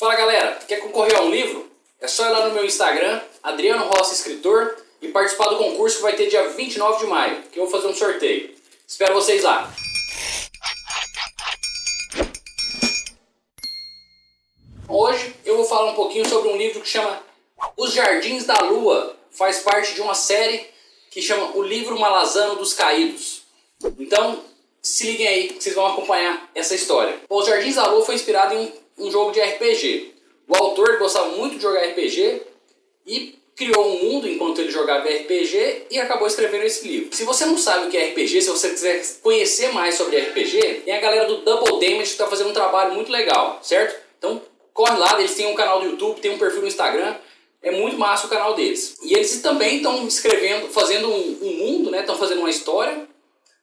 Fala galera, quer concorrer a um livro? É só ir lá no meu Instagram, Adriano Rossi Escritor, e participar do concurso que vai ter dia 29 de maio, que eu vou fazer um sorteio. Espero vocês lá! Hoje eu vou falar um pouquinho sobre um livro que chama Os Jardins da Lua. Faz parte de uma série que chama O Livro Malazano dos Caídos. Então, se liguem aí que vocês vão acompanhar essa história. Bom, Os Jardins da Lua foi inspirado em um jogo de RPG. O autor gostava muito de jogar RPG e criou um mundo enquanto ele jogava RPG e acabou escrevendo esse livro. Se você não sabe o que é RPG, se você quiser conhecer mais sobre RPG, tem a galera do Double Damage que está fazendo um trabalho muito legal, certo? Então corre lá, eles têm um canal do YouTube, tem um perfil no Instagram, é muito massa o canal deles. E eles também estão escrevendo, fazendo um mundo, né? Estão fazendo uma história,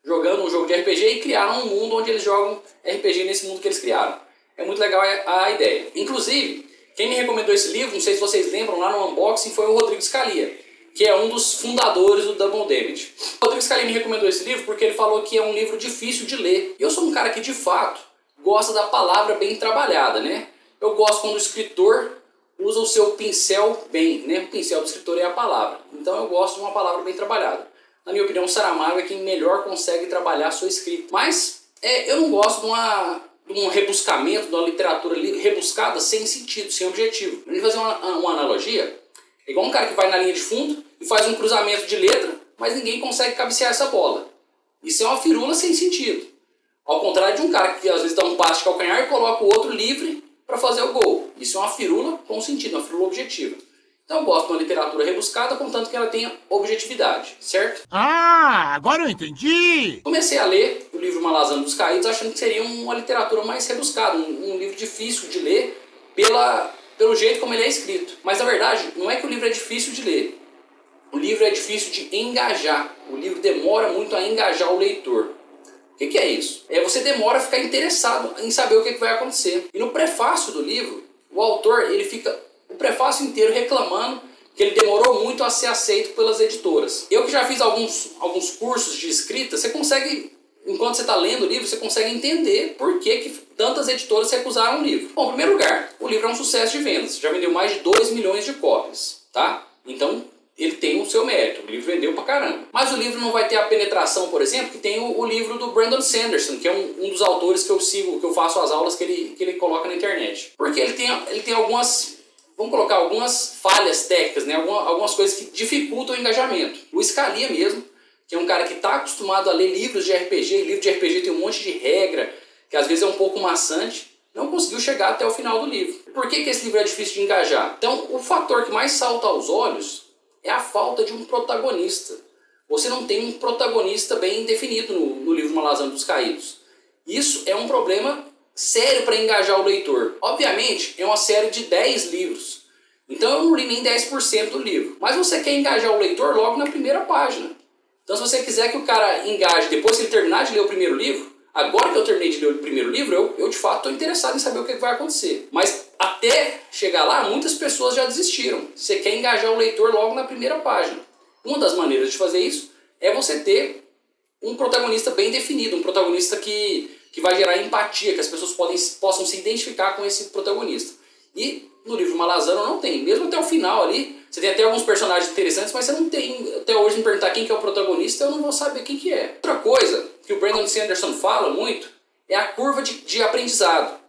jogando um jogo de RPG e criaram um mundo onde eles jogam RPG nesse mundo que eles criaram. É muito legal a ideia. Inclusive, quem me recomendou esse livro, não sei se vocês lembram, lá no unboxing, foi o Rodrigo Scalia, que é um dos fundadores do Double Damage. O Rodrigo Scalia me recomendou esse livro porque ele falou que é um livro difícil de ler. Eu sou um cara que, de fato, gosta da palavra bem trabalhada, né? Eu gosto quando o escritor usa o seu pincel bem, né? O pincel do escritor é a palavra. Então eu gosto de uma palavra bem trabalhada. Na minha opinião, o Saramago é quem melhor consegue trabalhar a sua escrita. Mas eu não gosto de um rebuscamento, de uma literatura rebuscada sem sentido, sem objetivo. Pra gente fazer uma analogia, é igual um cara que vai na linha de fundo e faz um cruzamento de letra, mas ninguém consegue cabecear essa bola. Isso é uma firula sem sentido. Ao contrário de um cara que às vezes dá um passe de calcanhar e coloca o outro livre para fazer o gol. Isso é uma firula com sentido, uma firula objetiva. Então eu gosto de uma literatura rebuscada, contanto que ela tenha objetividade, certo? Ah, agora eu entendi! Comecei a ler o livro Malazano dos Caídos achando que seria uma literatura mais rebuscada, um livro difícil de ler pelo jeito como ele é escrito. Mas na verdade, não é que o livro é difícil de ler. O livro é difícil de engajar. O livro demora muito a engajar o leitor. O que é isso? Você demora a ficar interessado em saber o que vai acontecer. E no prefácio do livro, o autor ele fica o prefácio inteiro reclamando que ele demorou muito a ser aceito pelas editoras. Eu que já fiz alguns cursos de escrita, você consegue, enquanto você está lendo o livro, você consegue entender por que tantas editoras recusaram o livro. Bom, em primeiro lugar, o livro é um sucesso de vendas. Já vendeu mais de 2 milhões de cópias, tá? Então ele tem o seu mérito, o livro vendeu pra caramba. Mas o livro não vai ter a penetração, por exemplo, que tem o livro do Brandon Sanderson, que é um dos autores que eu sigo, que eu faço as aulas que ele coloca na internet. Porque ele tem algumas, vamos colocar, algumas falhas técnicas, né? Algumas coisas que dificultam o engajamento. O Scalia mesmo, que é um cara que está acostumado a ler livros de RPG, e livro de RPG tem um monte de regra, que às vezes é um pouco maçante, não conseguiu chegar até o final do livro. Por que esse livro é difícil de engajar? Então, o fator que mais salta aos olhos é a falta de um protagonista. Você não tem um protagonista bem definido no livro Malazano dos Caídos. Isso é um problema sério para engajar o leitor. Obviamente, é uma série de 10 livros. Então eu não li nem 10% do livro. Mas você quer engajar o leitor logo na primeira página. Então se você quiser que o cara engaje depois que ele terminar de ler o primeiro livro, agora que eu terminei de ler o primeiro livro, eu de fato estou interessado em saber o que vai acontecer. Mas até chegar lá, muitas pessoas já desistiram. Você quer engajar o leitor logo na primeira página. Uma das maneiras de fazer isso é você ter um protagonista bem definido, um protagonista que vai gerar empatia, que as pessoas possam se identificar com esse protagonista. E no livro Malazano não tem. Mesmo até o final ali, você tem até alguns personagens interessantes, mas você não tem, até hoje, me perguntar quem que é o protagonista, eu não vou saber quem que é. Outra coisa que o Brandon Sanderson fala muito é a curva de aprendizado.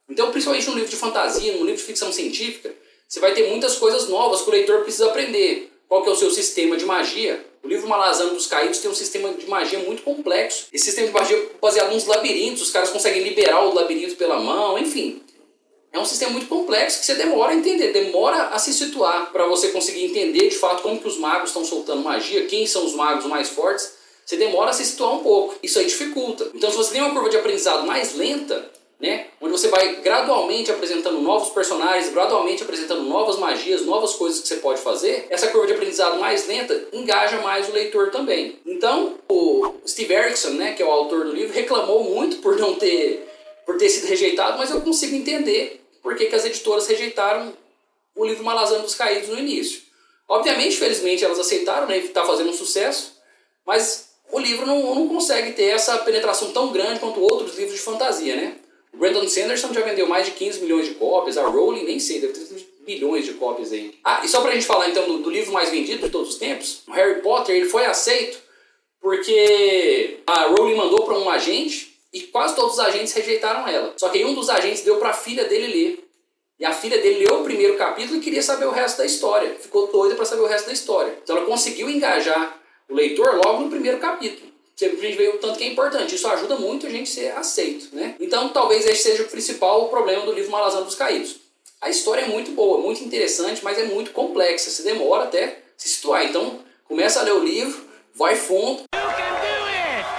Então, principalmente no livro de fantasia, no livro de ficção científica, você vai ter muitas coisas novas que o leitor precisa aprender. Qual que é o seu sistema de magia? O livro Malazano dos Caídos tem um sistema de magia muito complexo. Esse sistema de magia é baseado nos labirintos, os caras conseguem liberar o labirinto pela mão, enfim. É um sistema muito complexo que você demora a entender, demora a se situar para você conseguir entender de fato como que os magos estão soltando magia, quem são os magos mais fortes. Você demora a se situar um pouco. Isso aí dificulta. Então se você tem uma curva de aprendizado mais lenta, né, onde você vai gradualmente apresentando novos personagens, gradualmente apresentando novas magias, novas coisas que você pode fazer, essa curva de aprendizado mais lenta engaja mais o leitor também. Então, o Steve Erickson, né, que é o autor do livro, reclamou muito por ter sido rejeitado, mas eu consigo entender por que as editoras rejeitaram o livro Malazano dos Caídos no início. Obviamente, felizmente, elas aceitaram, né, está fazendo um sucesso, mas o livro não consegue ter essa penetração tão grande quanto outros livros de fantasia, né? O Brandon Sanderson já vendeu mais de 15 milhões de cópias, a Rowling nem sei, deve ter bilhões de cópias aí. Ah, e só pra gente falar então do livro mais vendido de todos os tempos, o Harry Potter ele foi aceito porque a Rowling mandou para um agente e quase todos os agentes rejeitaram ela. Só que aí um dos agentes deu para a filha dele ler. E a filha dele leu o primeiro capítulo e queria saber o resto da história. Ficou doida para saber o resto da história. Então ela conseguiu engajar o leitor logo no primeiro capítulo. A gente vê o tanto que é importante. Isso ajuda muito a gente ser aceito, né? Então talvez esse seja o principal problema do livro Malazan dos Caídos. A história é muito boa, muito interessante, mas é muito complexa. Você demora até se situar. Então começa a ler o livro, vai fundo.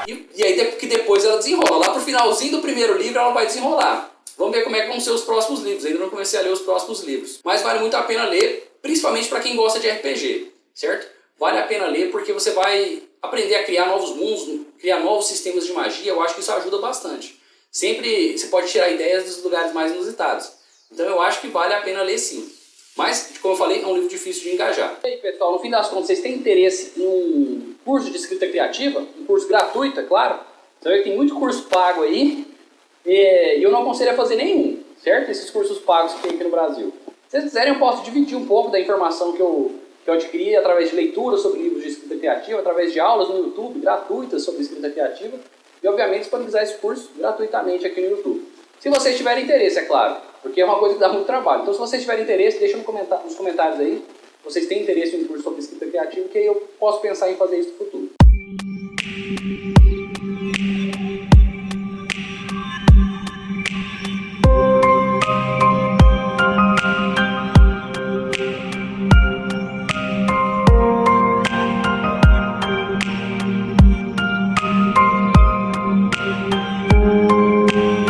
E aí que depois ela desenrola. Lá pro finalzinho do primeiro livro ela vai desenrolar. Vamos ver como é que vão ser os próximos livros. Ainda não comecei a ler os próximos livros. Mas vale muito a pena ler, principalmente para quem gosta de RPG, certo? Vale a pena ler porque você vai aprender a criar novos mundos, criar novos sistemas de magia. Eu acho que isso ajuda bastante. Sempre você pode tirar ideias dos lugares mais inusitados. Então eu acho que vale a pena ler sim. Mas, como eu falei, é um livro difícil de engajar. E aí, pessoal, no fim das contas, vocês têm interesse em um curso de escrita criativa? Um curso gratuito, é claro. Você vê que tem muito curso pago aí. E eu não aconselho a fazer nenhum, certo? Esses cursos pagos que tem aqui no Brasil. Se vocês quiserem, eu posso dividir um pouco da informação que eu adquiri através de leitura sobre livros de escrita criativa, através de aulas no YouTube gratuitas sobre escrita criativa e, obviamente, disponibilizar esse curso gratuitamente aqui no YouTube. Se vocês tiverem interesse, é claro, porque é uma coisa que dá muito trabalho. Então, se vocês tiverem interesse, deixa nos comentários aí. Vocês têm interesse em um curso sobre escrita criativa, que aí eu posso pensar em fazer isso no futuro.